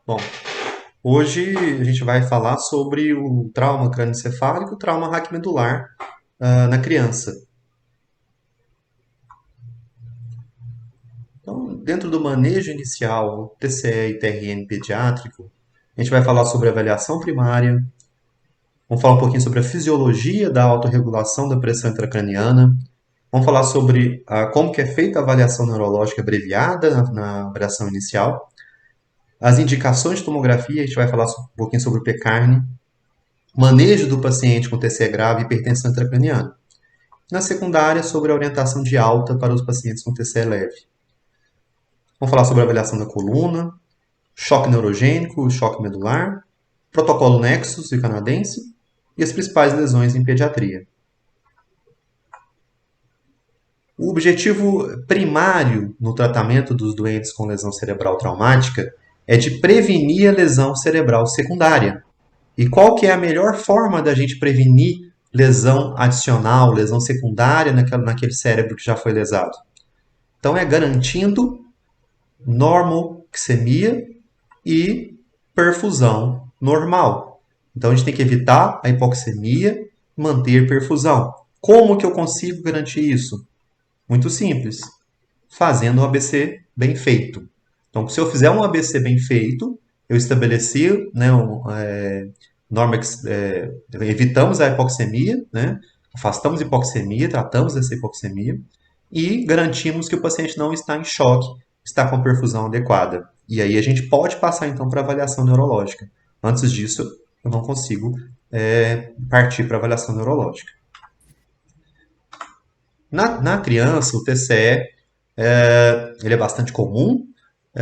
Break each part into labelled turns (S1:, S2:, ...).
S1: Bom, hoje a gente vai falar sobre o trauma crânioencefálico e o trauma raquimedular na criança. Então, dentro do manejo inicial, TCE e TRN pediátrico, a gente vai falar sobre a avaliação primária, vamos falar um pouquinho sobre a fisiologia da autorregulação da pressão intracraniana, vamos falar sobre como que é feita a avaliação neurológica abreviada na avaliação inicial, as indicações de tomografia, a gente vai falar um pouquinho sobre o PECARNE, manejo do paciente com TCE grave e hipertensão intracraniana. Na secundária, sobre a orientação de alta para os pacientes com TCE leve. Vamos falar sobre a avaliação da coluna, choque neurogênico, choque medular, protocolo Nexus e canadense e as principais lesões em pediatria. O objetivo primário no tratamento dos doentes com lesão cerebral traumática é de prevenir a lesão cerebral secundária. E qual que é a melhor forma da gente prevenir lesão adicional, lesão secundária naquele cérebro que já foi lesado? Então é garantindo normoxemia e perfusão normal. Então a gente tem que evitar a hipoxemia, manter perfusão. Como que eu consigo garantir isso? Muito simples, fazendo um ABC bem feito. Então, se eu fizer um ABC bem feito, eu estabeleci, né, evitamos a hipoxemia, né, afastamos a hipoxemia, tratamos dessa hipoxemia e garantimos que o paciente não está em choque, está com a perfusão adequada. E aí a gente pode passar então para avaliação neurológica. Antes disso, eu não consigo partir para avaliação neurológica. Na criança, o TCE ele é bastante comum.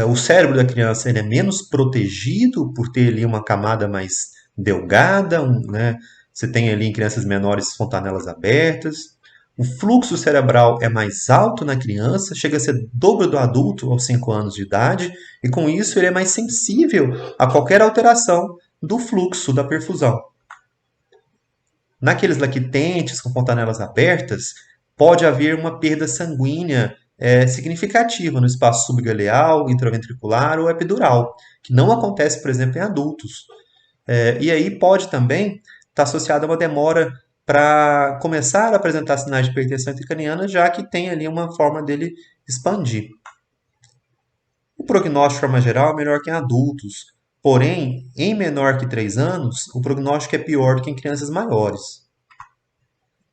S1: O cérebro da criança ele é menos protegido por ter ali uma camada mais delgada, né? Você tem ali em crianças menores fontanelas abertas. O fluxo cerebral é mais alto na criança, chega a ser dobro do adulto aos 5 anos de idade, e com isso ele é mais sensível a qualquer alteração do fluxo da perfusão. Naqueles lactentes com fontanelas abertas, pode haver uma perda sanguínea significativa no espaço subgaleal, intraventricular ou epidural, que não acontece, por exemplo, em adultos. E aí pode também estar associada a uma demora para começar a apresentar sinais de hipertensão intracraniana, já que tem ali uma forma dele expandir. O prognóstico, de forma geral, é melhor que em adultos, porém, em menor que 3 anos, o prognóstico é pior do que em crianças maiores.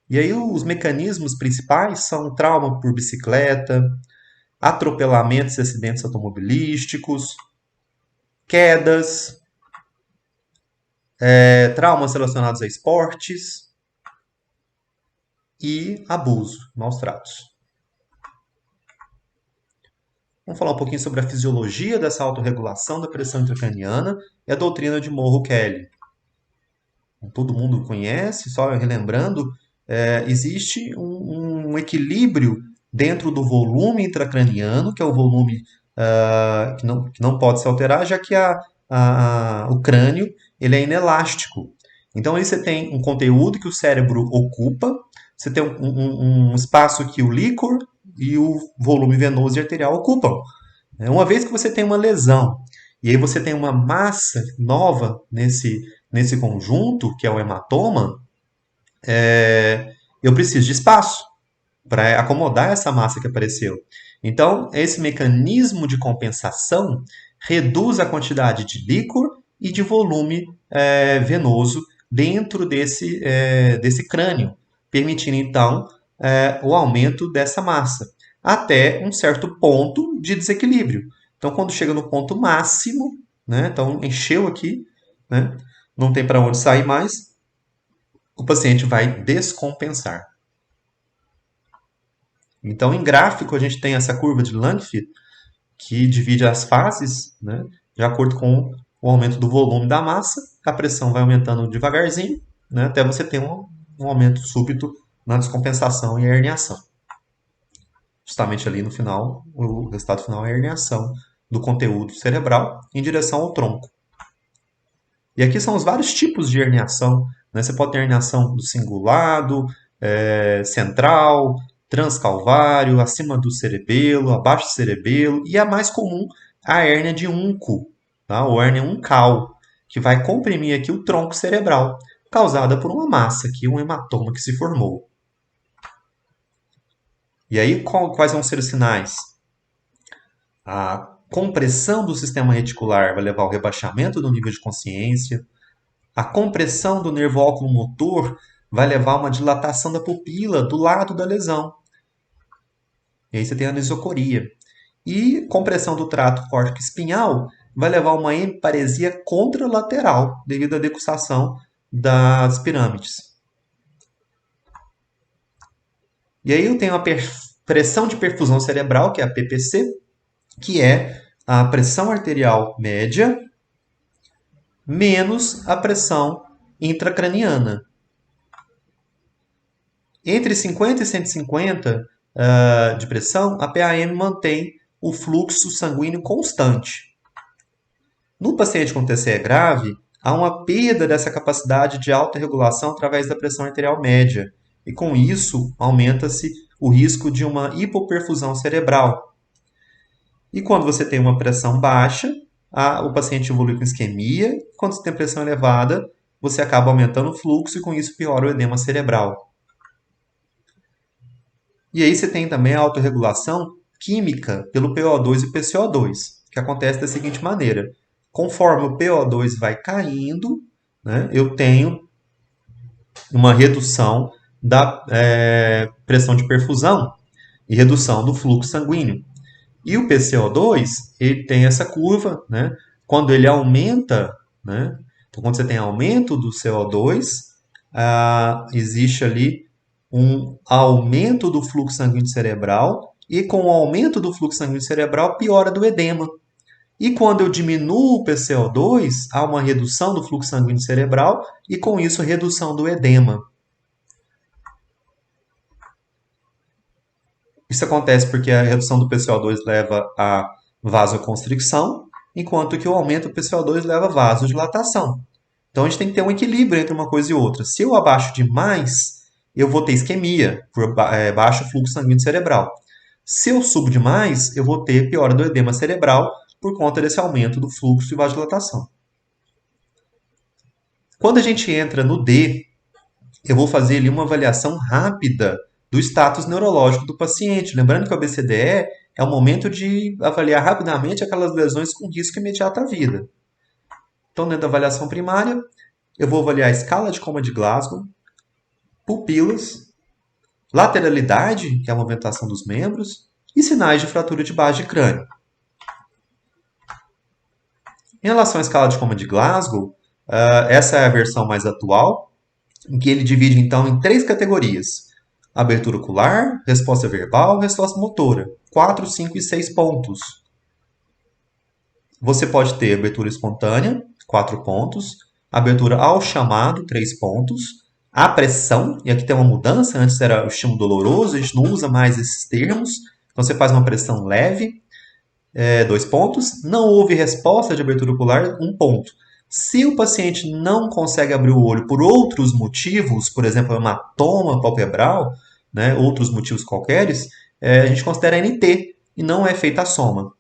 S1: E aí os mecanismos principais são trauma por bicicleta, atropelamentos e acidentes automobilísticos, quedas, traumas relacionados a esportes e abuso, maus tratos. Vamos falar um pouquinho sobre a fisiologia dessa autorregulação da pressão intracraniana e a doutrina de Morrow-Kelly. Todo mundo conhece, só relembrando, existe um equilíbrio dentro do volume intracraniano, que é o volume que não pode se alterar, já que o crânio ele é inelástico. Então aí você tem um conteúdo que o cérebro ocupa, você tem um espaço que o líquor e o volume venoso e arterial ocupam. Uma vez que você tem uma lesão e aí você tem uma massa nova nesse conjunto, que é o hematoma, eu preciso de espaço para acomodar essa massa que apareceu. Então, esse mecanismo de compensação reduz a quantidade de líquor e de volume venoso dentro desse crânio, permitindo então o aumento dessa massa, até um certo ponto de desequilíbrio. Então, quando chega no ponto máximo, né, então encheu aqui, né, não tem para onde sair mais, o paciente vai descompensar. Então, em gráfico, a gente tem essa curva de Langfield, que divide as fases, né, de acordo com o aumento do volume da massa, a pressão vai aumentando devagarzinho, né, até você ter um aumento súbito na descompensação e herniação. Justamente ali no final, o resultado final é a herniação do conteúdo cerebral em direção ao tronco. E aqui são os vários tipos de herniação. Né? Você pode ter herniação do cingulado, central, transcalvário, acima do cerebelo, abaixo do cerebelo, e a mais comum, a hérnia de Unco. Tá? O hérnia é um cal que vai comprimir aqui o tronco cerebral, causada por uma massa aqui, um hematoma que se formou. E aí, quais vão ser os sinais? A compressão do sistema reticular vai levar ao rebaixamento do nível de consciência. A compressão do nervo oculomotor vai levar a uma dilatação da pupila do lado da lesão. E aí você tem a anisocoria. E compressão do trato córtico espinhal vai levar a uma hemiparesia contralateral devido à decussação das pirâmides. E aí eu tenho a pressão de perfusão cerebral, que é a PPC, que é a pressão arterial média menos a pressão intracraniana. Entre 50 e 150 de pressão, a PAM mantém o fluxo sanguíneo constante. No paciente com TCE grave, há uma perda dessa capacidade de autorregulação através da pressão arterial média, e com isso aumenta-se o risco de uma hipoperfusão cerebral. E quando você tem uma pressão baixa, o paciente evolui com isquemia. Quando você tem pressão elevada, você acaba aumentando o fluxo e com isso piora o edema cerebral. E aí você tem também a autorregulação química pelo PO2 e PCO2, que acontece da seguinte maneira. Conforme o PO2 vai caindo, né, eu tenho uma redução da pressão de perfusão e redução do fluxo sanguíneo. E o PCO2, ele tem essa curva, né? Quando ele aumenta, né? Então, quando você tem aumento do CO2, existe ali um aumento do fluxo sanguíneo cerebral, e com o aumento do fluxo sanguíneo cerebral, piora do edema. E quando eu diminuo o PCO2, há uma redução do fluxo sanguíneo cerebral, e com isso, redução do edema. Isso acontece porque a redução do PCO2 leva a vasoconstricção, enquanto que o aumento do PCO2 leva a vasodilatação. Então a gente tem que ter um equilíbrio entre uma coisa e outra. Se eu abaixo demais, eu vou ter isquemia, por baixo fluxo sanguíneo cerebral. Se eu subo demais, eu vou ter piora do edema cerebral por conta desse aumento do fluxo e vasodilatação. Quando a gente entra no D, eu vou fazer ali uma avaliação rápida do status neurológico do paciente. Lembrando que o ABCDE é o momento de avaliar rapidamente aquelas lesões com risco imediato à vida. Então, dentro da avaliação primária, eu vou avaliar a escala de coma de Glasgow, pupilas, lateralidade, que é a movimentação dos membros, e sinais de fratura de base de crânio. Em relação à escala de coma de Glasgow, essa é a versão mais atual, em que ele divide então em 3 categorias: abertura ocular, resposta verbal, resposta motora, 4, 5 e 6 pontos. Você pode ter abertura espontânea, 4 pontos, abertura ao chamado, 3 pontos, a pressão, e aqui tem uma mudança, antes era o estímulo doloroso, a gente não usa mais esses termos, então você faz uma pressão leve, 2 pontos, não houve resposta de abertura ocular, 1 ponto. Se o paciente não consegue abrir o olho por outros motivos, por exemplo, hematoma palpebral, né, outros motivos qualqueres, a gente considera NT e não é feita a soma.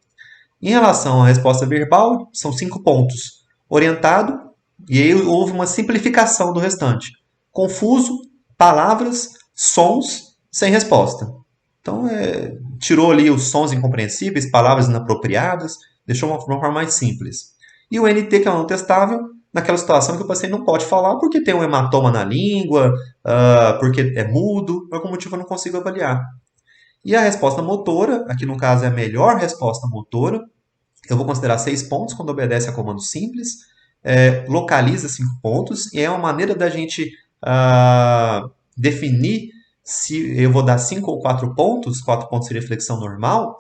S1: Em relação à resposta verbal, são 5 pontos. Orientado, e aí houve uma simplificação do restante. Confuso, palavras, sons, sem resposta. Então, tirou ali os sons incompreensíveis, palavras inapropriadas, deixou uma forma mais simples. E o NT, que é o não testável, naquela situação que o paciente não pode falar porque tem um hematoma na língua, porque é mudo, por algum motivo eu não consigo avaliar. E a resposta motora, aqui no caso é a melhor resposta motora, eu vou considerar 6 pontos quando obedece a comando simples, localiza 5 pontos, e é uma maneira da gente definir se eu vou dar 5 ou 4 pontos, 4 pontos seria flexão normal,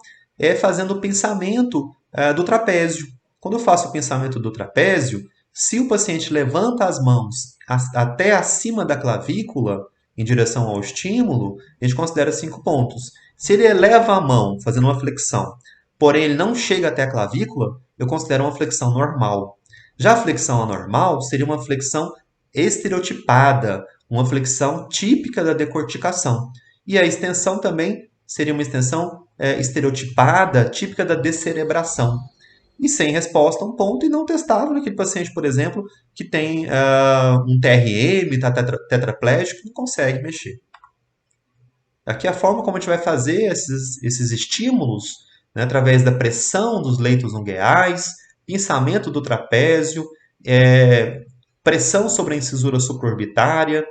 S1: fazendo o pensamento do trapézio. Quando eu faço o pensamento do trapézio, se o paciente levanta as mãos até acima da clavícula, em direção ao estímulo, a gente considera 5 pontos. Se ele eleva a mão, fazendo uma flexão, porém ele não chega até a clavícula, eu considero uma flexão normal. Já a flexão anormal seria uma flexão estereotipada, uma flexão típica da decorticação. E a extensão também seria uma extensão estereotipada, típica da descerebração. e sem resposta, um ponto, e não testável naquele paciente, por exemplo, que tem um TRM, está tetraplégico, não consegue mexer. Aqui a forma como a gente vai fazer esses estímulos, né, através da pressão dos leitos ungueais, pinçamento do trapézio, pressão sobre a incisura supraorbitária,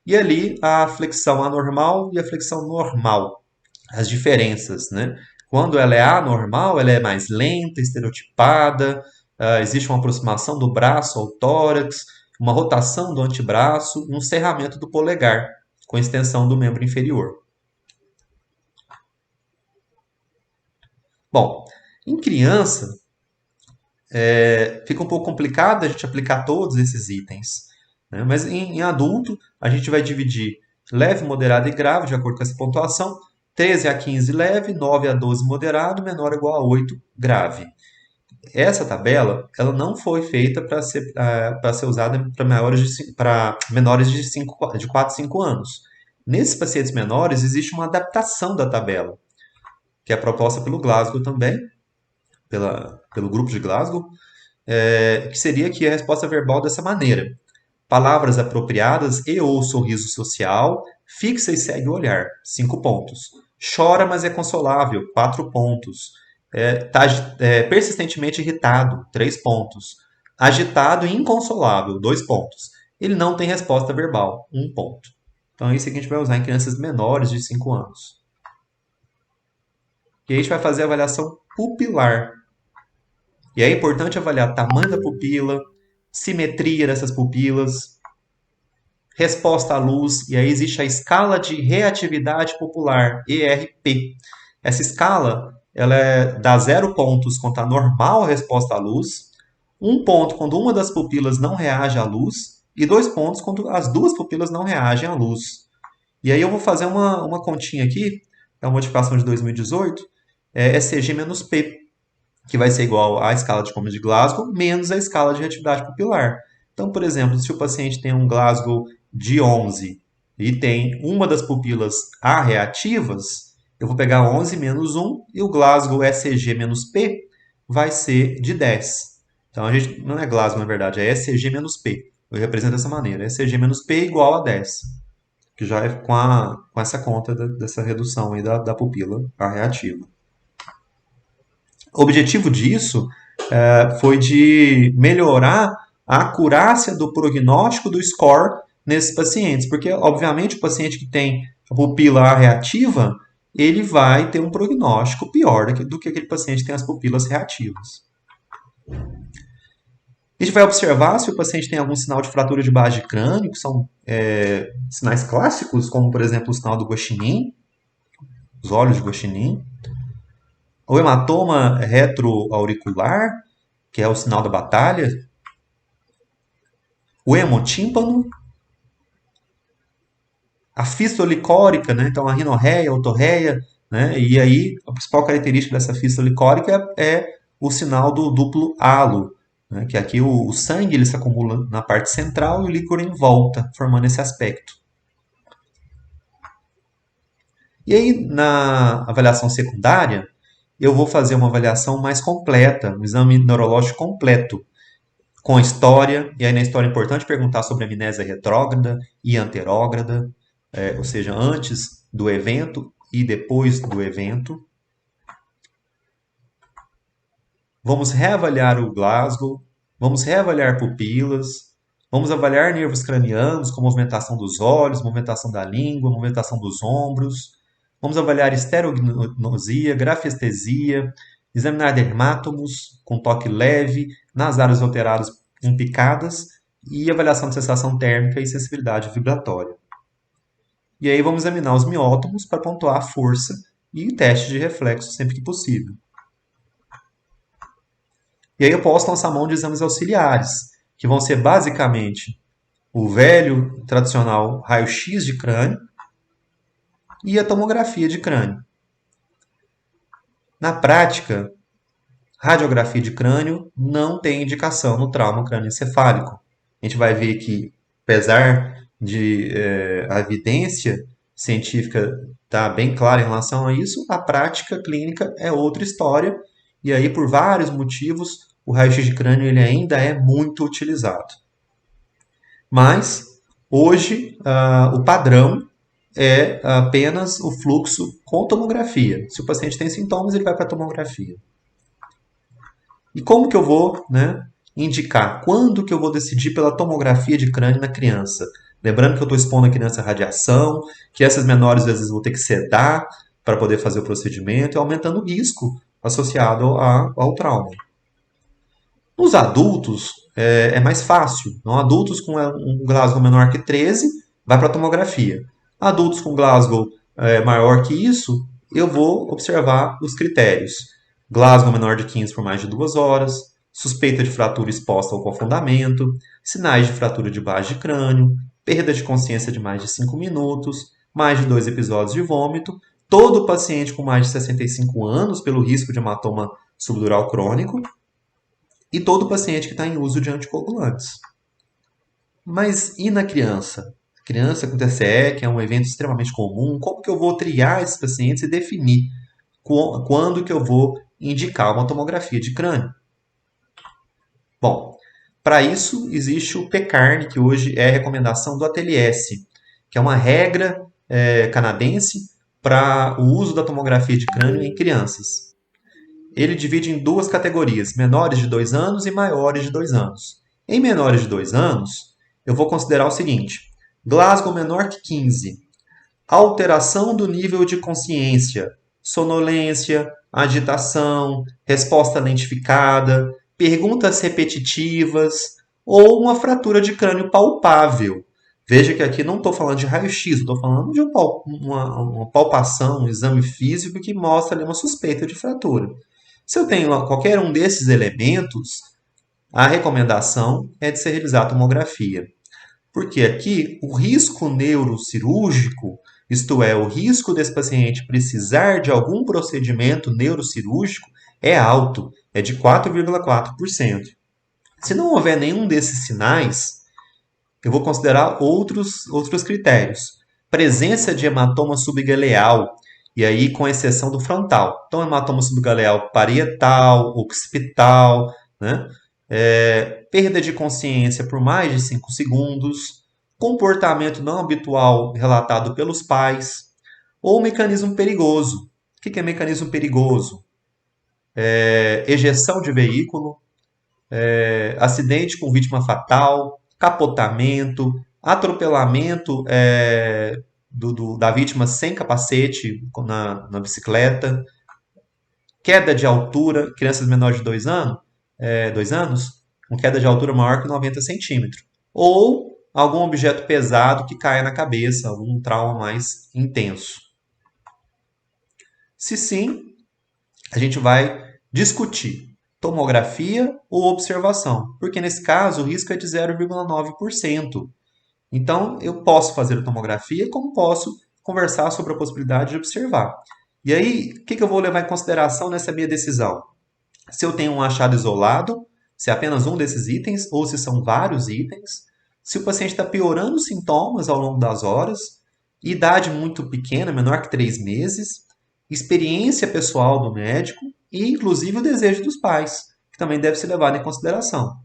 S1: e ali a flexão anormal e a flexão normal. As diferenças, né? Quando ela é anormal, ela é mais lenta, estereotipada, existe uma aproximação do braço ao tórax, uma rotação do antebraço e um cerramento do polegar, com extensão do membro inferior. Bom, em criança, fica um pouco complicado a gente aplicar todos esses itens, né? Mas em adulto, a gente vai dividir leve, moderado e grave, de acordo com essa pontuação. 13 a 15 leve, 9 a 12 moderado, menor ou igual a 8 grave. Essa tabela ela não foi feita para ser usada para menores de 4 a 5 anos. Nesses pacientes menores, existe uma adaptação da tabela, que é proposta pelo Glasgow também, pelo grupo de Glasgow, que seria aqui a resposta verbal dessa maneira. Palavras apropriadas e ou sorriso social, fixa e segue o olhar, 5 pontos. Chora, mas é consolável, 4 pontos. Está persistentemente irritado, 3 pontos. Agitado e inconsolável, 2 pontos. Ele não tem resposta verbal, 1 ponto. Então é isso que a gente vai usar em crianças menores de 5 anos. E aí a gente vai fazer a avaliação pupilar. E é importante avaliar tamanho da pupila, simetria dessas pupilas, resposta à luz, e aí existe a escala de reatividade popular, ERP. Essa escala ela dá 0 pontos quando está normal a resposta à luz, 1 ponto quando uma das pupilas não reage à luz, e 2 pontos quando as duas pupilas não reagem à luz. E aí eu vou fazer uma continha aqui, é uma modificação de 2018, ECG menos P, que vai ser igual à escala de Comes de Glasgow menos a escala de reatividade pupilar. Então, por exemplo, se o paciente tem um Glasgow de 11 e tem uma das pupilas A reativas, eu vou pegar 11 menos 1 e o Glasgow ECG menos P vai ser de 10. Então, a gente não é Glasgow, na verdade, é ECG menos P. Eu represento dessa maneira. ECG menos P igual a 10, que já é com essa conta dessa redução aí da pupila A reativa. O objetivo disso foi de melhorar a acurácia do prognóstico do score nesses pacientes, porque, obviamente, o paciente que tem a pupila A reativa, ele vai ter um prognóstico pior do que aquele paciente que tem as pupilas reativas. A gente vai observar se o paciente tem algum sinal de fratura de base de crânio, que são sinais clássicos, como, por exemplo, o sinal do Guaxinim, os olhos de Guaxinim. O hematoma retroauricular, que é o sinal da batalha. O hemotímpano. A fístula licórica, né? Então a rinorreia, a otorreia, né? E aí a principal característica dessa fístula licórica é o sinal do duplo halo, né? Que aqui o sangue ele se acumula na parte central e o líquor em volta, formando esse aspecto. E aí na avaliação secundária, eu vou fazer uma avaliação mais completa, um exame neurológico completo, com a história, e aí na história é importante perguntar sobre a amnésia retrógrada e anterógrada, ou seja, antes do evento e depois do evento. Vamos reavaliar o Glasgow, vamos reavaliar pupilas, vamos avaliar nervos cranianos, com movimentação dos olhos, movimentação da língua, movimentação dos ombros. Vamos avaliar estereognosia, grafestesia, examinar dermátomos com toque leve, nas áreas alteradas em picadas e avaliação de sensação térmica e sensibilidade vibratória. E aí vamos examinar os miótomos para pontuar a força e teste de reflexo sempre que possível. E aí eu posso lançar mão de exames auxiliares, que vão ser basicamente o velho tradicional raio-x de crânio e a tomografia de crânio. Na prática, radiografia de crânio não tem indicação no trauma crânioencefálico. A gente vai ver que, apesar de a evidência científica estar bem clara em relação a isso, a prática clínica é outra história e aí por vários motivos o raio-x de crânio ele ainda é muito utilizado. Mas hoje o padrão é apenas o fluxo com tomografia. Se o paciente tem sintomas, ele vai para a tomografia. E como que eu vou, indicar? Quando que eu vou decidir pela tomografia de crânio na criança? Lembrando que eu estou expondo a criança à radiação, que essas menores às vezes vão ter que sedar para poder fazer o procedimento, e aumentando o risco associado ao trauma. Nos adultos é mais fácil. Então, adultos com um Glasgow menor que 13 vai para a tomografia. Adultos com Glasgow maior que isso, eu vou observar os critérios. Glasgow menor de 15 por mais de 2 horas, suspeita de fratura exposta ao confundamento, sinais de fratura de base de crânio, perda de consciência de mais de 5 minutos, mais de 2 episódios de vômito, todo paciente com mais de 65 anos pelo risco de hematoma subdural crônico, e todo paciente que está em uso de anticoagulantes. Mas e na criança? Criança com TCE, que é um evento extremamente comum, como que eu vou triar esses pacientes e definir quando que eu vou indicar uma tomografia de crânio? Bom, para isso existe o PECARN, que hoje é a recomendação do ATLS, que é uma regra canadense para o uso da tomografia de crânio em crianças. Ele divide em duas categorias, menores de 2 anos e maiores de 2 anos. Em menores de 2 anos, eu vou considerar o seguinte: Glasgow menor que 15, alteração do nível de consciência, sonolência, agitação, resposta lentificada, perguntas repetitivas ou uma fratura de crânio palpável. Veja que aqui não estou falando de raio-x, estou falando de uma palpação, um exame físico que mostra ali uma suspeita de fratura. Se eu tenho qualquer um desses elementos, a recomendação é de se realizar a tomografia. Porque aqui o risco neurocirúrgico, isto é, o risco desse paciente precisar de algum procedimento neurocirúrgico, é alto, é de 4,4%. Se não houver nenhum desses sinais, eu vou considerar outros critérios. Presença de hematoma subgaleal, e aí com exceção do frontal. Então, hematoma subgaleal parietal, occipital, perda de consciência por mais de 5 segundos, comportamento não habitual relatado pelos pais, ou mecanismo perigoso. O que é mecanismo perigoso? Ejeção de veículo, acidente com vítima fatal, capotamento, atropelamento da vítima sem capacete na bicicleta, queda de altura, crianças menores de 2 anos, com queda de altura maior que 90 centímetros. Ou algum objeto pesado que caia na cabeça, algum trauma mais intenso. Se sim, a gente vai discutir tomografia ou observação, porque nesse caso o risco é de 0,9%. Então, eu posso fazer a tomografia, como posso conversar sobre a possibilidade de observar. E aí, o que eu vou levar em consideração nessa minha decisão? Se eu tenho um achado isolado, se é apenas um desses itens, ou se são vários itens, se o paciente está piorando os sintomas ao longo das horas, idade muito pequena, menor que 3 meses, experiência pessoal do médico e, inclusive, o desejo dos pais, que também deve ser levado em consideração.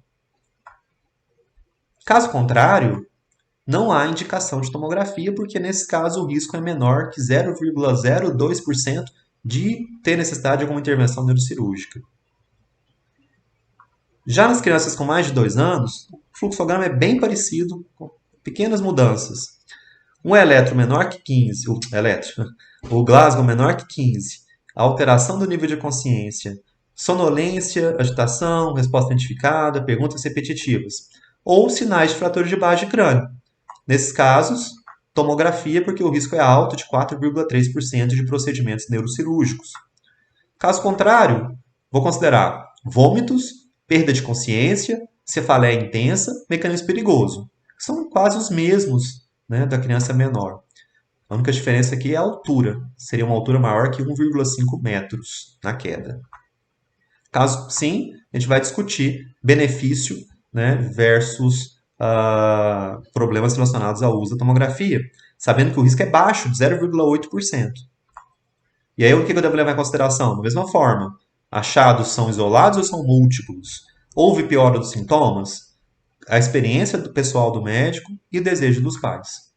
S1: Caso contrário, não há indicação de tomografia, porque nesse caso o risco é menor que 0,02% de ter necessidade de alguma intervenção neurocirúrgica. Já nas crianças com mais de 2 anos, o fluxograma é bem parecido, com pequenas mudanças. Um eletro menor que 15, o Glasgow menor que 15, a alteração do nível de consciência, sonolência, agitação, resposta identificada, perguntas repetitivas, ou sinais de fratura de base de crânio. Nesses casos, tomografia, porque o risco é alto, de 4,3% de procedimentos neurocirúrgicos. Caso contrário, vou considerar vômitos, perda de consciência, cefaleia intensa, mecanismo perigoso. São quase os mesmos da criança menor. A única diferença aqui é a altura. Seria uma altura maior que 1,5 metros na queda. Caso sim, a gente vai discutir benefício versus problemas relacionados ao uso da tomografia, sabendo que o risco é baixo, de 0,8%. E aí o que eu devo levar em consideração? Da mesma forma, Achados são isolados ou são múltiplos? Houve piora dos sintomas? A experiência do pessoal do médico e o desejo dos pais.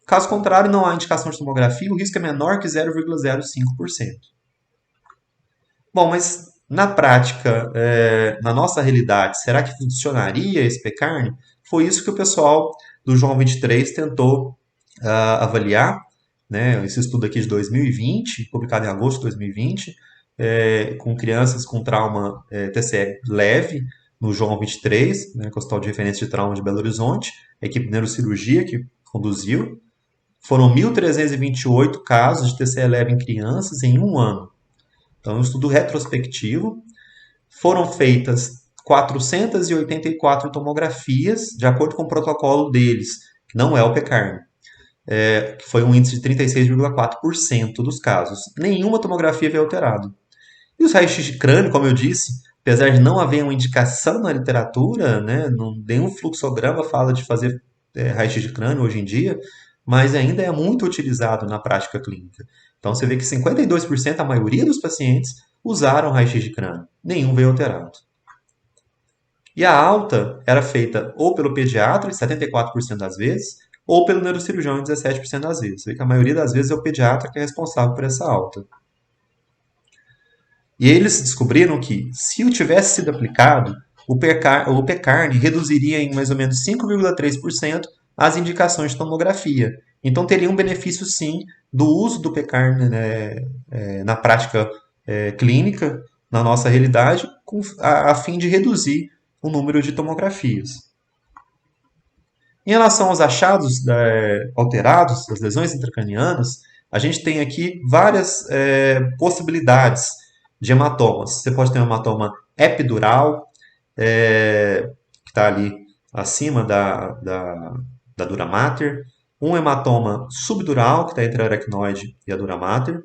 S1: Caso contrário, não há indicação de tomografia, o risco é menor que 0,05%. Bom, mas na prática, na nossa realidade, será que funcionaria esse PECARN? Foi isso que o pessoal do João 23 tentou avaliar, né? Esse estudo aqui de 2020, publicado em agosto de 2020, com crianças com trauma TCE leve, no João 23, né, que é o Hospital de Referência de Trauma de Belo Horizonte, a equipe de neurocirurgia que conduziu. Foram 1.328 casos de TCE leve em crianças em um ano. Então, é um estudo retrospectivo. Foram feitas 484 tomografias, de acordo com o protocolo deles, que não é o PECARN, que foi um índice de 36,4% dos casos. Nenhuma tomografia veio alterada. E os raios-x de crânio, como eu disse, apesar de não haver uma indicação na literatura, né, nenhum fluxograma fala de fazer raio-x de crânio hoje em dia, mas ainda é muito utilizado na prática clínica. Então você vê que 52%, a maioria dos pacientes, usaram raio-x de crânio. Nenhum veio alterado. E a alta era feita ou pelo pediatra, 74% das vezes, ou pelo neurocirurgião, 17% das vezes. Você vê que a maioria das vezes é o pediatra que é responsável por essa alta. E eles descobriram que, se o tivesse sido aplicado, o PECARN reduziria em mais ou menos 5,3% as indicações de tomografia. Então, teria um benefício, sim, do uso do PECARN, né, na prática clínica, na nossa realidade, a fim de reduzir o número de tomografias. Em relação aos achados alterados, das lesões intracranianas, a gente tem aqui várias possibilidades de hematomas. Você pode ter um hematoma epidural, que está ali acima da dura mater, um hematoma subdural, que está entre a aracnoide e a dura mater,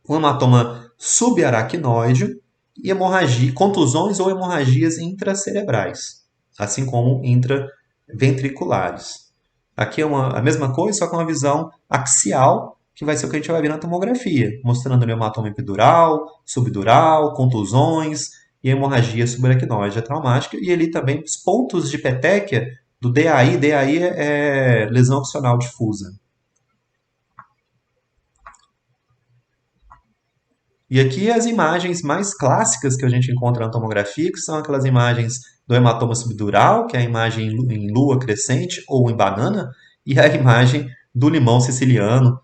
S1: um hematoma subaracnoide e contusões ou hemorragias intracerebrais, assim como intraventriculares. Aqui é a mesma coisa, só com uma visão axial, que vai ser o que a gente vai ver na tomografia, mostrando o hematoma epidural, subdural, contusões e hemorragia subaracnoide traumática, e ali também os pontos de petequia do DAI. DAI é lesão axial difusa. E aqui as imagens mais clássicas que a gente encontra na tomografia, que são aquelas imagens do hematoma subdural, que é a imagem em lua crescente ou em banana, e a imagem do limão siciliano,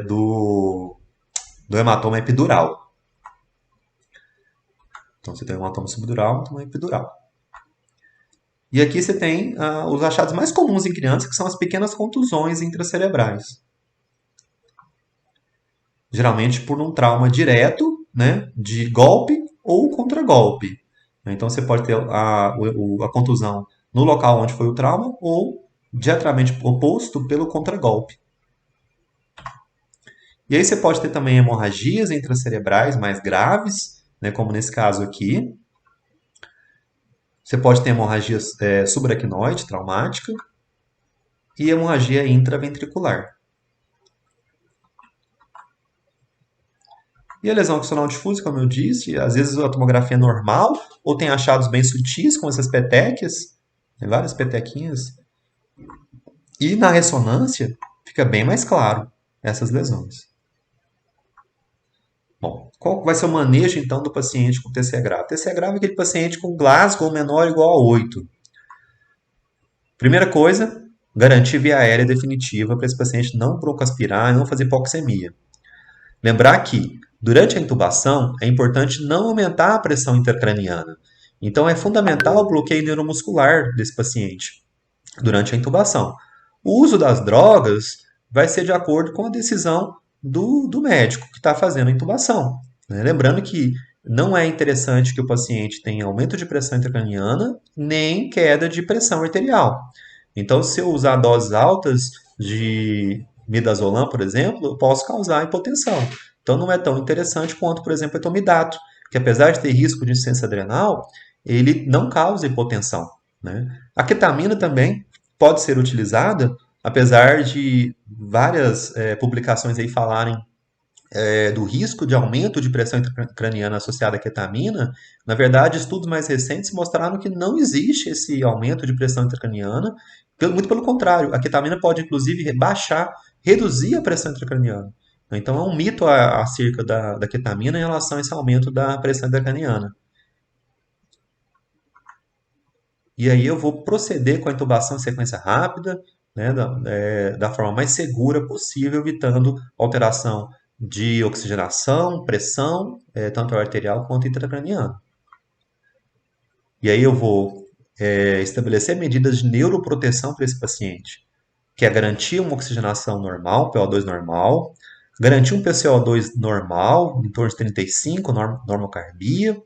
S1: do hematoma epidural. Então você tem o hematoma subdural e o hematoma epidural. E aqui você tem os achados mais comuns em crianças, que são as pequenas contusões intracerebrais. Geralmente por um trauma direto, né, de golpe ou contragolpe. Então você pode ter a contusão no local onde foi o trauma ou diretamente oposto pelo contragolpe. E aí você pode ter também hemorragias intracerebrais mais graves, né, como nesse caso aqui. Você pode ter hemorragia subaracnoide traumática e hemorragia intraventricular. E a lesão axonal difusa, como eu disse, às vezes a tomografia é normal, ou tem achados bem sutis, como essas petequias, tem várias petequinhas. E na ressonância fica bem mais claro essas lesões. Bom, qual vai ser o manejo então do paciente com TCE grave? TCE grave é aquele paciente com Glasgow menor ou igual a 8. Primeira coisa, garantir via aérea definitiva para esse paciente não broncoaspirar e não fazer hipoxemia. Lembrar que, durante a intubação, é importante não aumentar a pressão intracraniana. Então, é fundamental o bloqueio neuromuscular desse paciente durante a intubação. O uso das drogas vai ser de acordo com a decisão do médico que está fazendo a intubação. Lembrando que não é interessante que o paciente tenha aumento de pressão intracraniana nem queda de pressão arterial. Então, se eu usar doses altas de midazolam, por exemplo, eu posso causar hipotensão. Então, não é tão interessante quanto, por exemplo, etomidato, que apesar de ter risco de insuficiência adrenal, ele não causa hipotensão. Né? A ketamina também pode ser utilizada, apesar de várias publicações aí falarem do risco de aumento de pressão intracraniana associada à ketamina, na verdade, estudos mais recentes mostraram que não existe esse aumento de pressão intracraniana, muito pelo contrário, a ketamina pode inclusive reduzir a pressão intracraniana. Então é um mito acerca da ketamina em relação a esse aumento da pressão intracraniana. E aí eu vou proceder com a intubação em sequência rápida, né, da forma mais segura possível, evitando alteração de oxigenação, pressão, tanto arterial quanto intracraniana. E aí eu vou estabelecer medidas de neuroproteção para esse paciente, que é garantir uma oxigenação normal, PO2 normal, garantir um PCO2 normal, em torno de 35, normocarbia,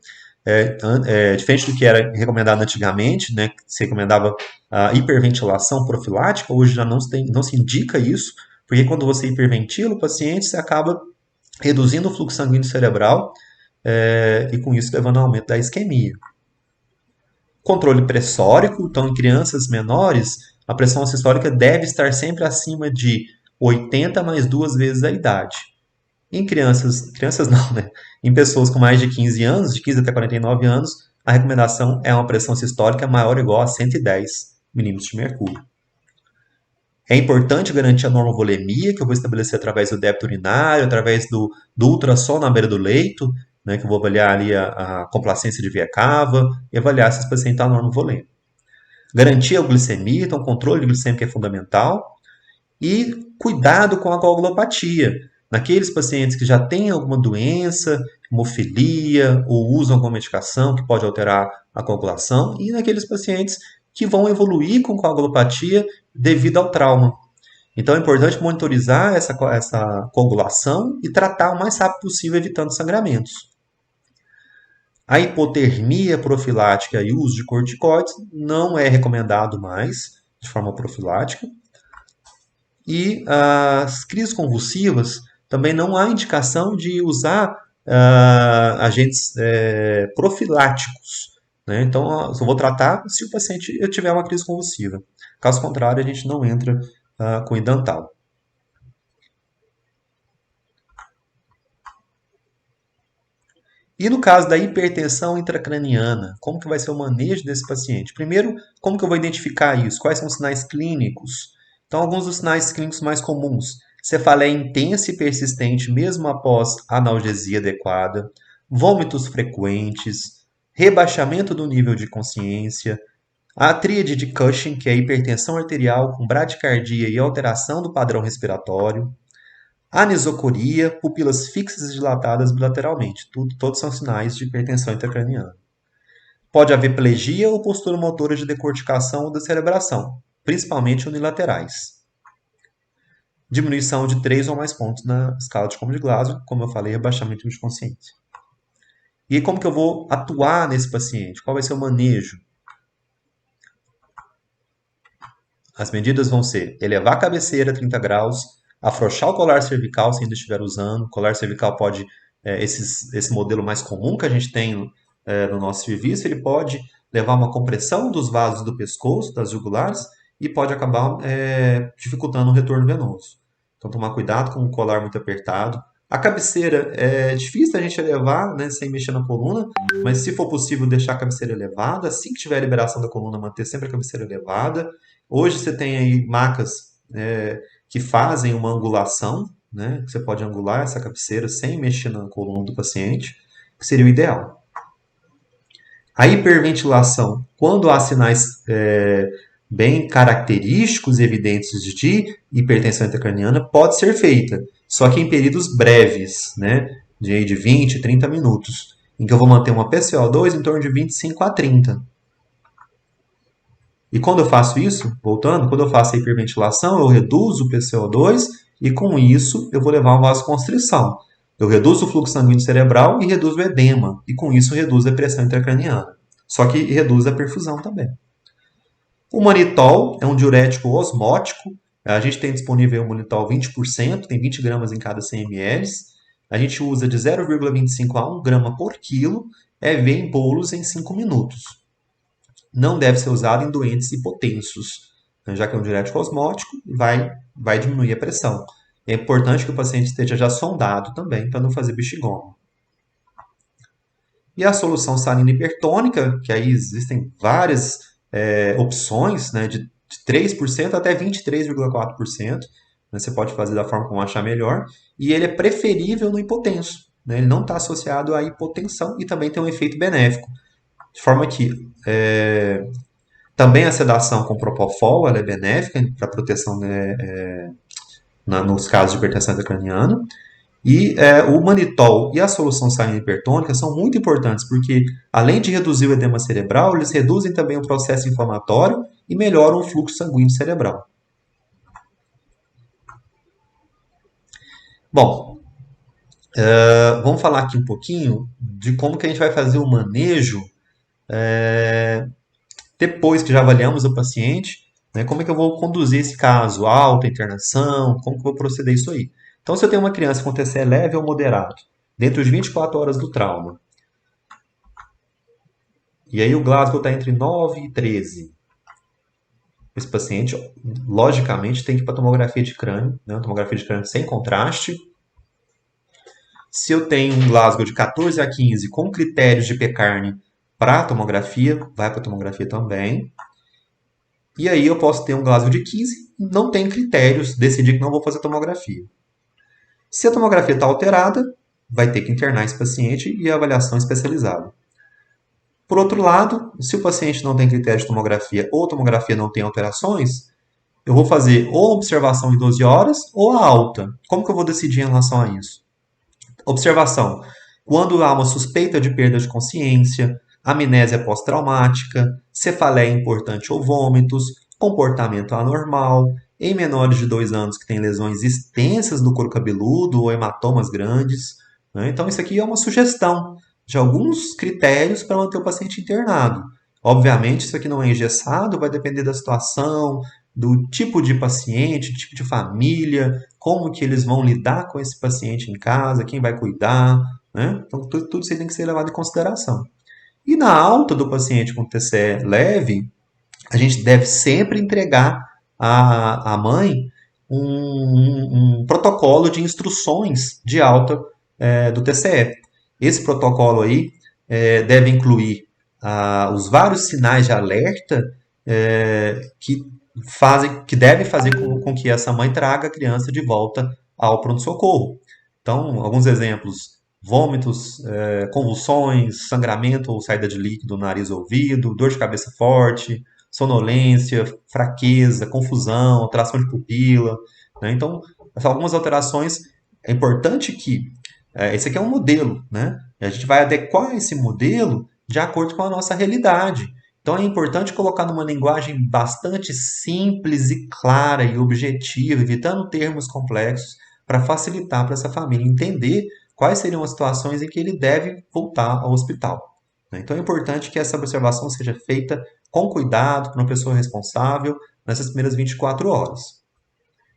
S1: diferente do que era recomendado antigamente, né, que se recomendava a hiperventilação profilática, hoje já não se indica isso, porque quando você hiperventila o paciente, você acaba reduzindo o fluxo sanguíneo cerebral e com isso levando ao aumento da isquemia. Controle pressórico, então em crianças menores, a pressão sistólica deve estar sempre acima de 80 mais 2 vezes a idade. Em crianças não, né? Em pessoas com mais de 15 anos, de 15 até 49 anos, a recomendação é uma pressão sistólica maior ou igual a 110 milímetros de mercúrio. É importante garantir a normovolemia, que eu vou estabelecer através do débito urinário, através do ultrassom na beira do leito, né, que eu vou avaliar ali a complacência de via cava e avaliar se esse paciente está normovolêmico. Garantir a glicemia, então o controle de glicemia é fundamental. E cuidado com a coagulopatia. Naqueles pacientes que já têm alguma doença, hemofilia, ou usam alguma medicação que pode alterar a coagulação, e naqueles pacientes que vão evoluir com coagulopatia devido ao trauma. Então é importante monitorizar essa coagulação e tratar o mais rápido possível, evitando sangramentos. A hipotermia profilática e o uso de corticoides não é recomendado mais de forma profilática. E as crises convulsivas também não há indicação de usar agentes profiláticos. Né? Então, eu só vou tratar se o paciente tiver uma crise convulsiva. Caso contrário, a gente não entra com idantal. E no caso da hipertensão intracraniana, como que vai ser o manejo desse paciente? Primeiro, como que eu vou identificar isso? Quais são os sinais clínicos? Então, alguns dos sinais clínicos mais comuns. Cefaleia intensa e persistente mesmo após analgesia adequada, vômitos frequentes, rebaixamento do nível de consciência, a tríade de Cushing, que é a hipertensão arterial com bradicardia e alteração do padrão respiratório, anisocoria, pupilas fixas e dilatadas bilateralmente. Todos são sinais de hipertensão intracraniana. Pode haver plegia ou postura motora de decorticação ou descerebração, principalmente unilaterais. Diminuição de 3 ou mais pontos na escala de Como de Glasgow, como eu falei, rebaixamento de consciência. E como que eu vou atuar nesse paciente? Qual vai ser o manejo? As medidas vão ser elevar a cabeceira a 30 graus, afrouxar o colar cervical se ainda estiver usando. O colar cervical pode, esse modelo mais comum que a gente tem no nosso serviço, ele pode levar a uma compressão dos vasos do pescoço, das jugulares, e pode acabar dificultando o retorno venoso. Então, tomar cuidado com o colar muito apertado. A cabeceira é difícil a gente elevar, né, sem mexer na coluna, mas se for possível deixar a cabeceira elevada, assim que tiver a liberação da coluna, manter sempre a cabeceira elevada. Hoje você tem aí macas que fazem uma angulação, né? Você pode angular essa cabeceira sem mexer na coluna do paciente, que seria o ideal. A hiperventilação, quando há sinais bem característicos e evidentes de hipertensão intracraniana, pode ser feita, só que em períodos breves, né? De 20, 30 minutos, em que eu vou manter uma PCO2 em torno de 25 a 30. E quando eu faço isso, voltando, quando eu faço a hiperventilação, eu reduzo o PCO2 e com isso eu vou levar uma vasoconstrição. Eu reduzo o fluxo sanguíneo cerebral e reduzo o edema. E com isso reduzo a pressão intracraniana. Só que reduz a perfusão também. O manitol é um diurético osmótico. A gente tem disponível o manitol 20%, tem 20 gramas em cada 100 ml. A gente usa de 0,25 a 1 grama por quilo, vem em bolos em 5 minutos. Não deve ser usado em doentes hipotensos, já que é um diurético osmótico, vai diminuir a pressão. É importante que o paciente esteja já sondado também, para não fazer bexigoma. E a solução salina hipertônica, que aí existem várias opções, né, de 3% até 23,4%. Né, você pode fazer da forma como achar melhor. E ele é preferível no hipotenso. Né, ele não está associado à hipotensão e também tem um efeito benéfico. De forma que também a sedação com propofol ela é benéfica para proteção, né, nos casos de hipertensão intracraniana. E o manitol e a solução salina hipertônica são muito importantes porque, além de reduzir o edema cerebral, eles reduzem também o processo inflamatório e melhoram o fluxo sanguíneo cerebral. Bom, vamos falar aqui um pouquinho de como que a gente vai fazer o manejo depois que já avaliamos o paciente, né, como é que eu vou conduzir esse caso, alta, internação, como que eu vou proceder isso aí. Então, se eu tenho uma criança com TCE leve ou moderado, dentro de 24 horas do trauma, e aí o Glasgow está entre 9 e 13, esse paciente, logicamente, tem que ir para tomografia de crânio, né, uma tomografia de crânio sem contraste. Se eu tenho um Glasgow de 14 a 15 com critérios de P-carne para tomografia, vai para tomografia também. E aí eu posso ter um Glasgow de 15, não tem critérios, decidir que não vou fazer tomografia. Se a tomografia está alterada, vai ter que internar esse paciente e a avaliação especializada. Por outro lado, se o paciente não tem critério de tomografia ou a tomografia não tem alterações, eu vou fazer ou observação em 12 horas ou a alta. Como que eu vou decidir em relação a isso? Observação. Quando há uma suspeita de perda de consciência, amnésia pós-traumática, cefaleia importante ou vômitos, comportamento anormal, em menores de 2 anos que têm lesões extensas do couro cabeludo ou hematomas grandes. Né? Então, isso aqui é uma sugestão de alguns critérios para manter o paciente internado. Obviamente, isso aqui não é engessado, vai depender da situação, do tipo de paciente, tipo de família, como que eles vão lidar com esse paciente em casa, quem vai cuidar, né? Então, tudo isso aí tem que ser levado em consideração. E na alta do paciente com TCE leve, a gente deve sempre entregar à mãe um protocolo de instruções de alta do TCE. Esse protocolo aí deve incluir os vários sinais de alerta que devem fazer com que essa mãe traga a criança de volta ao pronto-socorro. Então, alguns exemplos: vômitos, convulsões, sangramento ou saída de líquido no nariz ou ouvido, dor de cabeça forte, sonolência, fraqueza, confusão, alteração de pupila. Né? Então, algumas alterações. É importante que esse aqui é um modelo, né? E a gente vai adequar esse modelo de acordo com a nossa realidade. Então é importante colocar numa linguagem bastante simples e clara e objetiva, evitando termos complexos, para facilitar para essa família entender quais seriam as situações em que ele deve voltar ao hospital. Então é importante que essa observação seja feita com cuidado, por uma pessoa responsável, nessas primeiras 24 horas.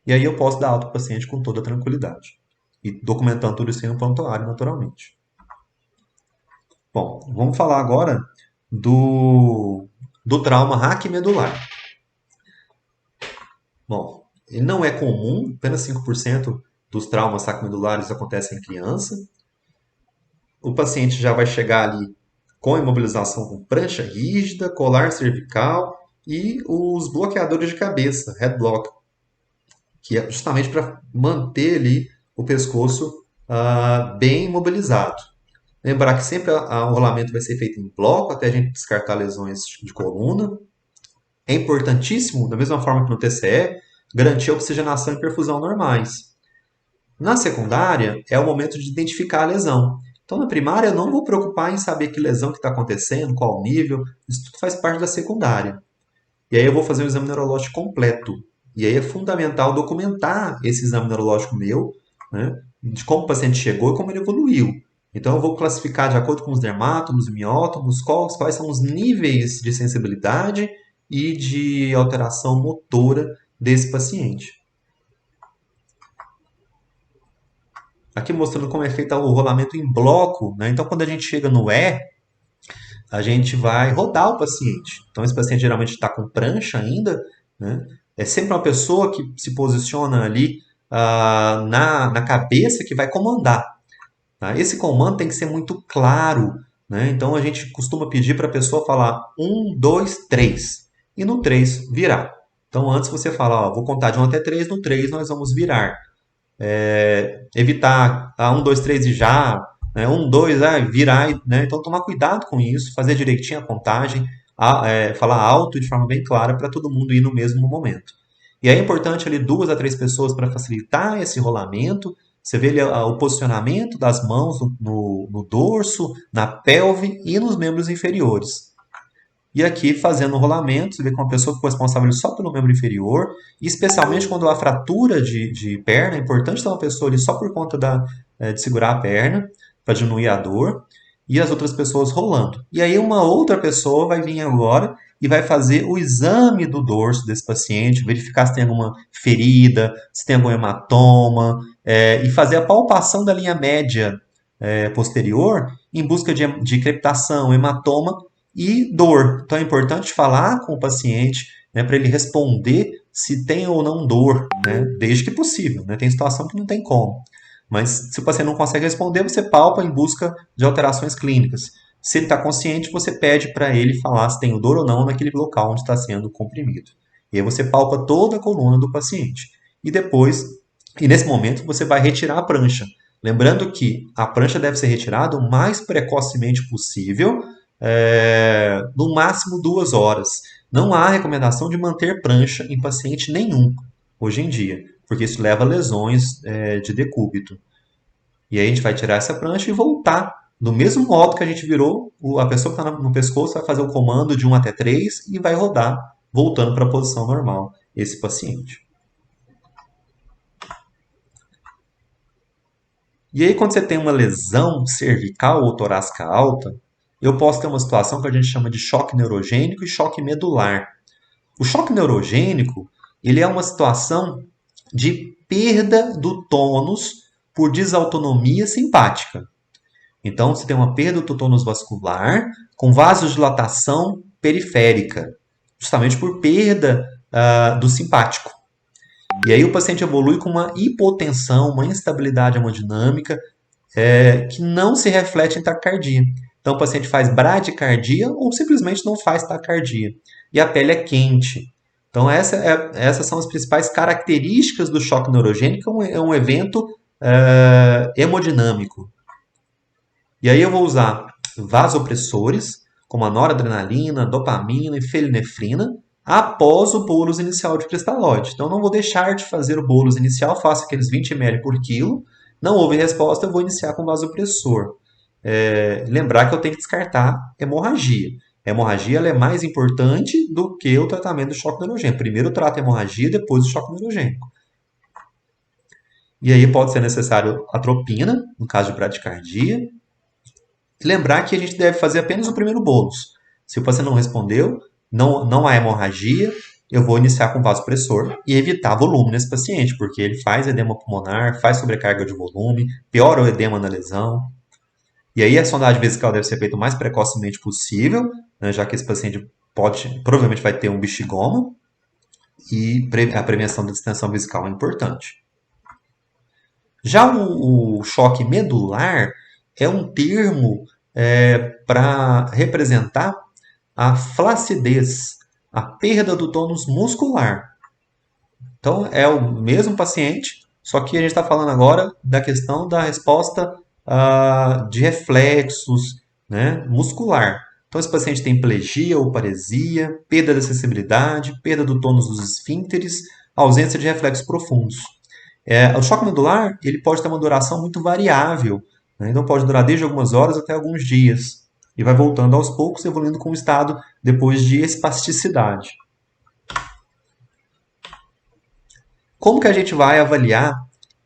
S1: E aí eu posso dar alta para o paciente com toda tranquilidade. E documentando tudo isso aí no prontuário, naturalmente. Bom, vamos falar agora do trauma raquimedular. Bom, ele não é comum, apenas 5% dos traumas raquimedulares acontecem em criança. O paciente já vai chegar ali com imobilização com prancha rígida, colar cervical e os bloqueadores de cabeça, head block, que é justamente para manter ali o pescoço bem imobilizado. Lembrar que sempre o rolamento vai ser feito em bloco até a gente descartar lesões de coluna. É importantíssimo, da mesma forma que no TCE, garantir a oxigenação e perfusão normais. Na secundária, é o momento de identificar a lesão. Então, na primária, eu não vou preocupar em saber que lesão que está acontecendo, qual o nível, isso tudo faz parte da secundária. E aí eu vou fazer um exame neurológico completo. E aí é fundamental documentar esse exame neurológico meu, né, de como o paciente chegou e como ele evoluiu. Então, eu vou classificar de acordo com os dermátomos e miótomos quais são os níveis de sensibilidade e de alteração motora desse paciente. Aqui mostrando como é feito o rolamento em bloco. Né? Então, quando a gente chega no E, a gente vai rodar o paciente. Então, esse paciente geralmente está com prancha ainda. Né? É sempre uma pessoa que se posiciona ali na cabeça que vai comandar. Tá? Esse comando tem que ser muito claro, né? Então a gente costuma pedir para a pessoa falar 1, 2, 3 e no 3 virar. Então antes você fala, ó, vou contar de 1 até 3, no 3 nós vamos virar. Evitar 1, 2, 3 e já, né? 1, 2, virar, né? Então tomar cuidado com isso, fazer direitinho a contagem, falar alto de forma bem clara para todo mundo ir no mesmo momento. E é importante ali 2 a 3 pessoas para facilitar esse rolamento. Você vê ali o posicionamento das mãos no dorso, na pelve e nos membros inferiores. E aqui, fazendo o rolamento, você vê que uma pessoa ficou responsável só pelo membro inferior, e especialmente quando há fratura de perna, é importante ter uma pessoa ali só por conta de segurar a perna, para diminuir a dor, e as outras pessoas rolando. E aí uma outra pessoa vai vir agora e vai fazer o exame do dorso desse paciente, verificar se tem alguma ferida, se tem algum hematoma, e fazer a palpação da linha média posterior em busca de crepitação, hematoma e dor. Então é importante falar com o paciente, né, para ele responder se tem ou não dor, né, desde que possível. Né? Tem situação que não tem como. Mas se o paciente não consegue responder, você palpa em busca de alterações clínicas. Se ele está consciente, você pede para ele falar se tem dor ou não naquele local onde está sendo comprimido. E aí você palpa toda a coluna do paciente. E nesse momento, você vai retirar a prancha. Lembrando que a prancha deve ser retirada o mais precocemente possível, no máximo 2 horas. Não há recomendação de manter prancha em paciente nenhum, hoje em dia, porque isso leva a lesões de decúbito. E aí a gente vai tirar essa prancha e voltar. Do mesmo modo que a gente virou, a pessoa que está no pescoço vai fazer o comando de 1 até 3 e vai rodar, voltando para a posição normal, esse paciente. E aí, quando você tem uma lesão cervical ou torácica alta, eu posso ter uma situação que a gente chama de choque neurogênico e choque medular. O choque neurogênico, ele é uma situação de perda do tônus por desautonomia simpática. Então, você tem uma perda do tônus vascular com vasodilatação periférica, justamente por perda do simpático. E aí o paciente evolui com uma hipotensão, uma instabilidade hemodinâmica que não se reflete em taquicardia. Então o paciente faz bradicardia ou simplesmente não faz taquicardia. E a pele é quente. Então essas são as principais características do choque neurogênico, é um evento hemodinâmico. E aí eu vou usar vasopressores, como a noradrenalina, dopamina e felinefrina, após o bolus inicial de cristalóide. Então, não vou deixar de fazer o bolus inicial, faço aqueles 20 ml por quilo. Não houve resposta, eu vou iniciar com vasopressor. Lembrar que eu tenho que descartar hemorragia. A hemorragia ela é mais importante do que o tratamento do choque neurogênico. Primeiro eu trato a hemorragia, depois o choque neurogênico. E aí pode ser necessário atropina, no caso de bradicardia. E lembrar que a gente deve fazer apenas o primeiro bolus. Se o paciente não respondeu, não há hemorragia, eu vou iniciar com vasopressor e evitar volume nesse paciente, porque ele faz edema pulmonar, faz sobrecarga de volume, piora o edema na lesão. E aí a sondagem vesical deve ser feita o mais precocemente possível, né, já que esse paciente provavelmente vai ter um bexigoma, e a prevenção da distensão vesical é importante. Já o choque medular é um termo para representar a flacidez, a perda do tônus muscular. Então, é o mesmo paciente, só que a gente está falando agora da questão da resposta de reflexos, né, muscular. Então, esse paciente tem plegia ou paresia, perda da sensibilidade, perda do tônus dos esfíncteres, ausência de reflexos profundos. O choque medular ele pode ter uma duração muito variável, né? Então pode durar desde algumas horas até alguns dias. E vai voltando aos poucos, evoluindo com o estado depois de espasticidade. Como que a gente vai avaliar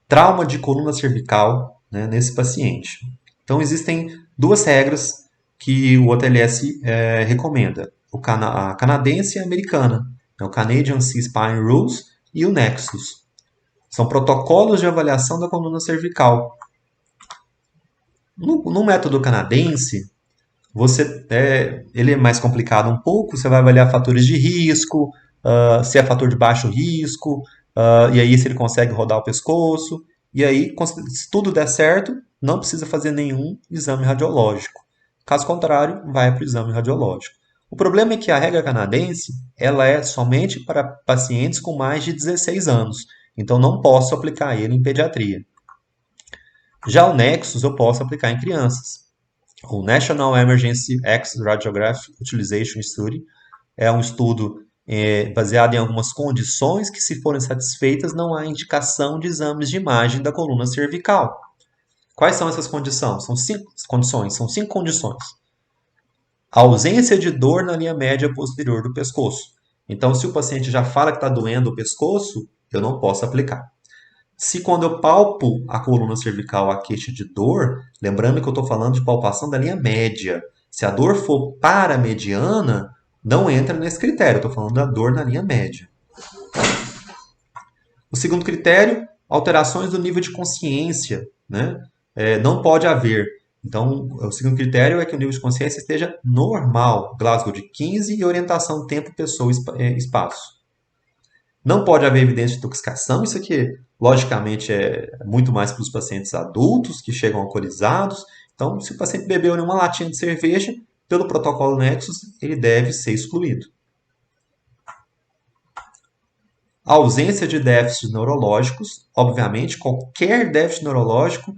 S1: trauma de coluna cervical, né, nesse paciente? Então existem 2 regras que o OTLS recomenda. A canadense e a americana. O Canadian C-Spine Rules e o Nexus. São protocolos de avaliação da coluna cervical. No método canadense, ele é mais complicado um pouco, você vai avaliar fatores de risco, se é fator de baixo risco, E aí se ele consegue rodar o pescoço, e aí, se tudo der certo, não precisa fazer nenhum exame radiológico. Caso contrário, vai para o exame radiológico. O problema é que a regra canadense ela é somente para pacientes com mais de 16 anos. Então, não posso aplicar ele em pediatria. Já o Nexus eu posso aplicar em crianças. O National Emergency Access Radiographic Utilization Study é um estudo baseado em algumas condições que, se forem satisfeitas, não há indicação de exames de imagem da coluna cervical. Quais são essas condições? São cinco condições. A ausência de dor na linha média posterior do pescoço. Então, se o paciente já fala que está doendo o pescoço, eu não posso aplicar. Se quando eu palpo a coluna cervical a queixa de dor, lembrando que eu estou falando de palpação da linha média. Se a dor for paramediana, não entra nesse critério. Estou falando da dor na linha média. O segundo critério, alterações do nível de consciência, né? Não pode haver. Então, o segundo critério é que o nível de consciência esteja normal, Glasgow de 15 e orientação tempo, pessoa, espaço. Não pode haver evidência de intoxicação, isso aqui, logicamente, é muito mais para os pacientes adultos que chegam alcoolizados. Então, se o paciente bebeu uma latinha de cerveja, pelo protocolo Nexus, ele deve ser excluído. A ausência de déficits neurológicos, obviamente, qualquer déficit neurológico,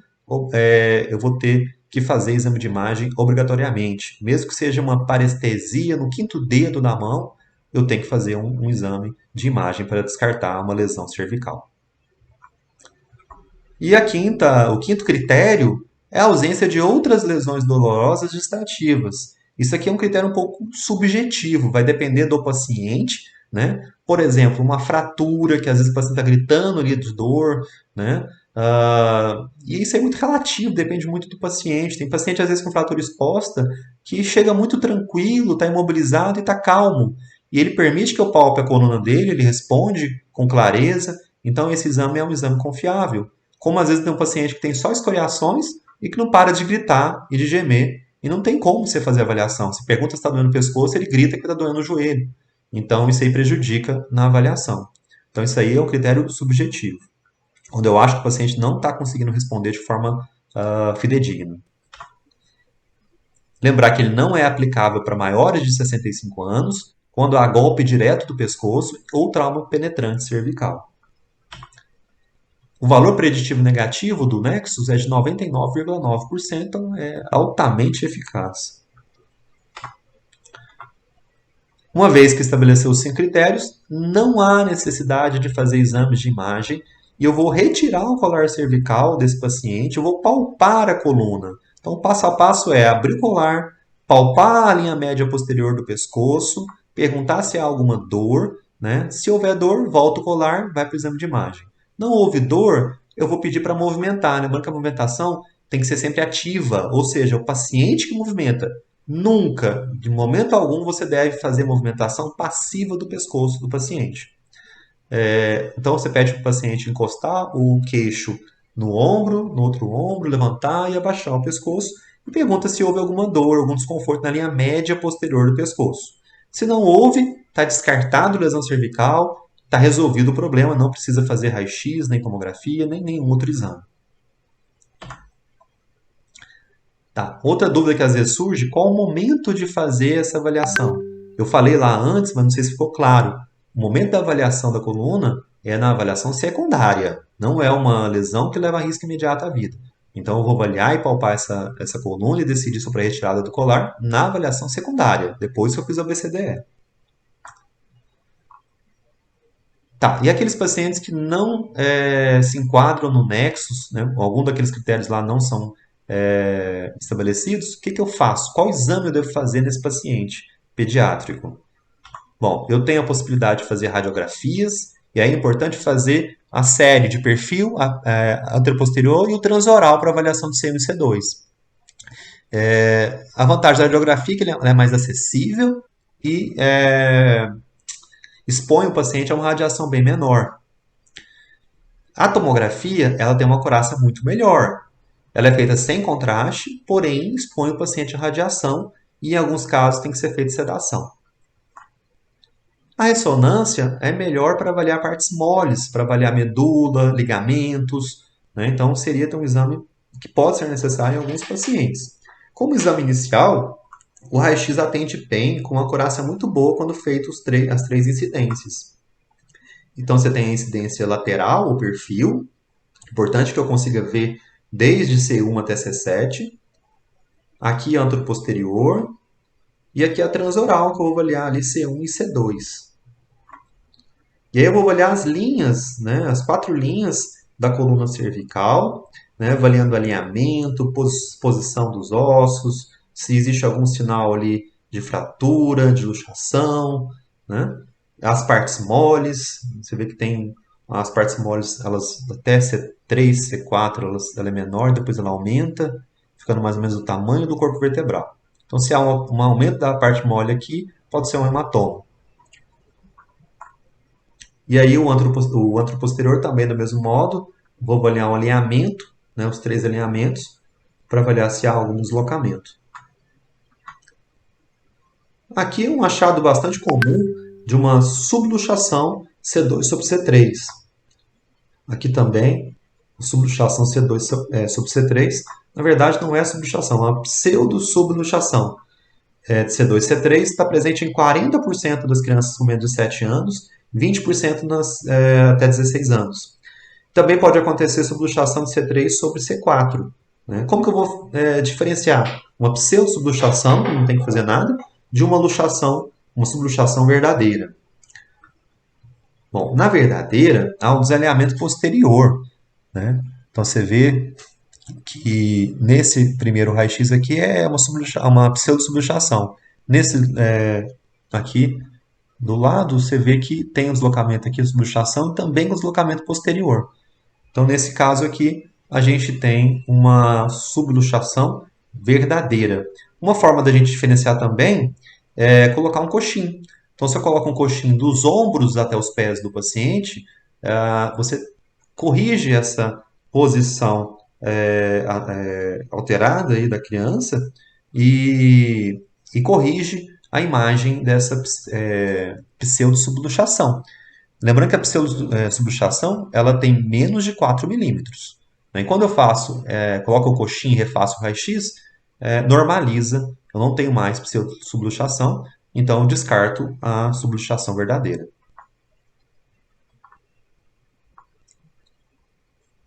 S1: eu vou ter que fazer exame de imagem obrigatoriamente. Mesmo que seja uma parestesia no quinto dedo da mão, eu tenho que fazer um exame de imagem para descartar uma lesão cervical. E o quinto critério é a ausência de outras lesões dolorosas distrativas. Isso aqui é um critério um pouco subjetivo, vai depender do paciente, né? Por exemplo, uma fratura que às vezes o paciente está gritando ali de dor, né? E isso é muito relativo, depende muito do paciente. Tem paciente, às vezes, com fratura exposta que chega muito tranquilo, está imobilizado e está calmo. E ele permite que eu palpe a coluna dele, ele responde com clareza. Então, esse exame é um exame confiável. Como às vezes tem um paciente que tem só escoriações e que não para de gritar e de gemer. E não tem como você fazer avaliação. Se pergunta se está doendo o pescoço, ele grita que está doendo o joelho. Então, isso aí prejudica na avaliação. Então, isso aí é um critério subjetivo, quando eu acho que o paciente não está conseguindo responder de forma fidedigna. Lembrar que ele não é aplicável para maiores de 65 anos, quando há golpe direto do pescoço ou trauma penetrante cervical. O valor preditivo negativo do Nexus é de 99,9%, então é altamente eficaz. Uma vez que estabeleceu os 5 critérios, não há necessidade de fazer exames de imagem e eu vou retirar o colar cervical desse paciente, eu vou palpar a coluna. Então, o passo a passo é abrir o colar, palpar a linha média posterior do pescoço, perguntar se há alguma dor, né? Se houver dor, volta o colar, vai para o exame de imagem. Não houve dor, eu vou pedir para movimentar. Lembrando que a movimentação tem que ser sempre ativa, ou seja, o paciente que movimenta. Nunca, de momento algum, você deve fazer movimentação passiva do pescoço do paciente. Então você pede para o paciente encostar o queixo no ombro, no outro ombro, levantar e abaixar o pescoço e pergunta se houve alguma dor, algum desconforto na linha média posterior do pescoço. Se não houve, está descartado lesão cervical, está resolvido o problema, não precisa fazer raio-x, nem tomografia, nem nenhum outro exame. Tá. Outra dúvida que às vezes surge, qual o momento de fazer essa avaliação? Eu falei lá antes, mas não sei se ficou claro. O momento da avaliação da coluna é na avaliação secundária, não é uma lesão que leva a risco imediato à vida. Então eu vou avaliar e palpar essa coluna e decidir sobre a retirada do colar na avaliação secundária, depois que eu fiz a BCDE. Tá, e aqueles pacientes que não se enquadram no Nexus, né, algum daqueles critérios lá não são estabelecidos, o que, que eu faço? Qual exame eu devo fazer nesse paciente pediátrico? Bom, eu tenho a possibilidade de fazer radiografias, e aí é importante fazer a série de perfil anteroposterior e o transoral para avaliação de CMC2. A vantagem da radiografia é que ela é mais acessível e expõe o paciente a uma radiação bem menor. A tomografia ela tem uma acurácia muito melhor. Ela é feita sem contraste, porém expõe o paciente à radiação e em alguns casos tem que ser feita sedação. A ressonância é melhor para avaliar partes moles, para avaliar medula, ligamentos, né? Então, seria um exame que pode ser necessário em alguns pacientes. Como exame inicial, o raio-x atende bem, com uma acurácia muito boa quando feito as três incidências. Então, você tem a incidência lateral, o perfil, importante que eu consiga ver desde C1 até C7. Aqui anteroposterior. E aqui a transoral, que eu vou avaliar ali C1 e C2. E aí eu vou avaliar as linhas, né, as 4 linhas da coluna cervical, né, avaliando alinhamento, posição dos ossos, se existe algum sinal ali de fratura, de luxação, né? As partes moles, você vê que tem as partes moles, elas até C3, C4, ela é menor, depois ela aumenta, ficando mais ou menos do tamanho do corpo vertebral. Então, se há um aumento da parte mole aqui, pode ser um hematoma. E aí o anteroposterior também do mesmo modo, vou avaliar o alinhamento, né, os 3 alinhamentos, para avaliar se há algum deslocamento. Aqui é um achado bastante comum de uma subluxação C2 sobre C3. Aqui também, subluxação C2 sobre C3. Na verdade, não é subluxação, é uma pseudo-subluxação. De C2 e C3 está presente em 40% das crianças com menos de 7 anos, 20% até 16 anos. Também pode acontecer subluxação de C3 sobre C4. Né? Como que eu vou diferenciar uma pseudo-subluxação, que não tem que fazer nada, de uma subluxação verdadeira? Bom, na verdadeira, há um desalinhamento posterior. Né? Então você vê que nesse primeiro raio-x aqui é uma pseudo-subluxação. Nesse aqui do lado, você vê que tem o deslocamento aqui, a subluxação, e também o deslocamento posterior. Então, nesse caso aqui, a gente tem uma subluxação verdadeira. Uma forma da gente diferenciar também é colocar um coxim. Então, você coloca um coxim dos ombros até os pés do paciente, você corrige essa posição alterada aí da criança e corrige a imagem dessa pseudo-subluxação. Lembrando que a pseudo-subluxação ela tem menos de 4 milímetros. Né? E quando eu coloco o coxim e refaço o raio-x, normaliza, eu não tenho mais pseudo-subluxação, então eu descarto a subluxação verdadeira.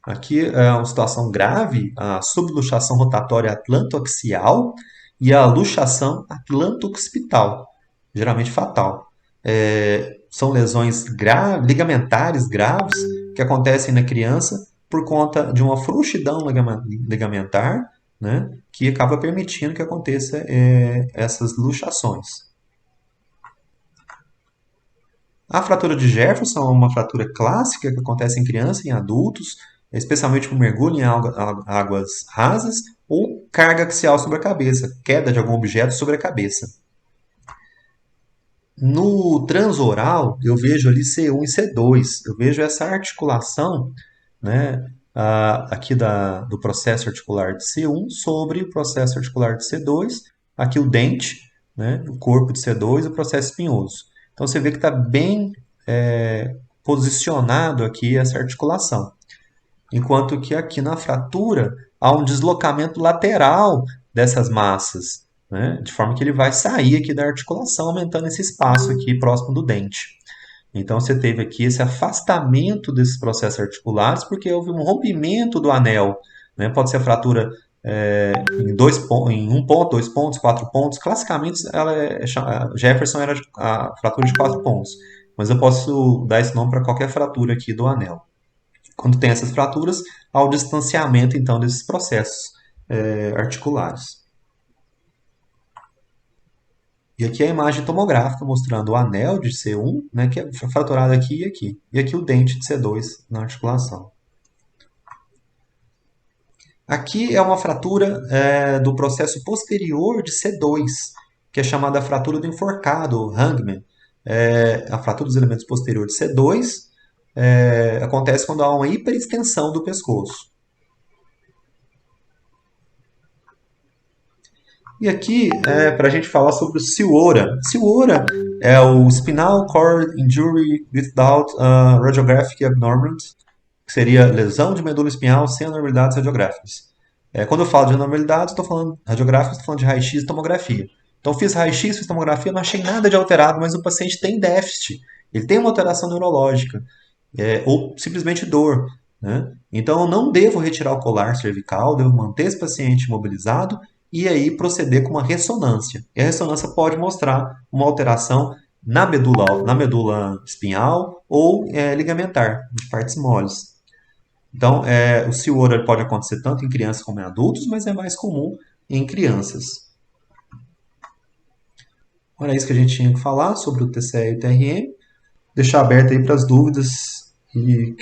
S1: Aqui é uma situação grave, a subluxação rotatória atlantoaxial e a luxação atlanto-occipital, geralmente fatal. São lesões ligamentares graves que acontecem na criança por conta de uma frouxidão ligamentar, né, que acaba permitindo que aconteça essas luxações. A fratura de Jefferson é uma fratura clássica que acontece em criança e em adultos, especialmente por mergulho em águas rasas ou carga axial sobre a cabeça, queda de algum objeto sobre a cabeça. No transoral, eu vejo ali C1 e C2. Eu vejo essa articulação, né, aqui do processo articular de C1 sobre o processo articular de C2. Aqui o dente, né, o corpo de C2 e o processo espinhoso. Então você vê que está bem posicionado aqui essa articulação. Enquanto que aqui na fratura há um deslocamento lateral dessas massas, né? De forma que ele vai sair aqui da articulação, aumentando esse espaço aqui próximo do dente. Então você teve aqui esse afastamento desses processos articulares, porque houve um rompimento do anel. Né? Pode ser a fratura em 1 ponto, 2 pontos, 4 pontos. Classicamente, Jefferson era a fratura de 4 pontos. Mas eu posso dar esse nome para qualquer fratura aqui do anel. Quando tem essas fraturas, há o distanciamento então desses processos articulares. E aqui é a imagem tomográfica mostrando o anel de C1, né, que é fraturado aqui e aqui. E aqui o dente de C2 na articulação. Aqui é uma fratura do processo posterior de C2, que é chamada fratura do enforcado, Hangman. A fratura dos elementos posteriores de C2 acontece quando há uma hiperextensão do pescoço. E aqui é para a gente falar sobre o SIORA. SIORA é o Spinal Cord Injury Without Radiographic Abnormalities, que seria lesão de medula espinhal sem anormalidades radiográficas. Quando eu falo de anormalidades, estou falando radiográficas, estou falando de raio-x e tomografia. Então, fiz raio-x, fiz tomografia, não achei nada de alterado, mas o paciente tem déficit. Ele tem uma alteração neurológica, ou simplesmente dor. Né? Então, eu não devo retirar o colar cervical, devo manter esse paciente imobilizado e aí proceder com uma ressonância. E a ressonância pode mostrar uma alteração na medula espinhal ou ligamentar, de partes moles. Então, o CIORA pode acontecer tanto em crianças como em adultos, mas é mais comum em crianças. Era isso que a gente tinha que falar sobre o TCE e o TRM. Deixar aberto aí para as dúvidas e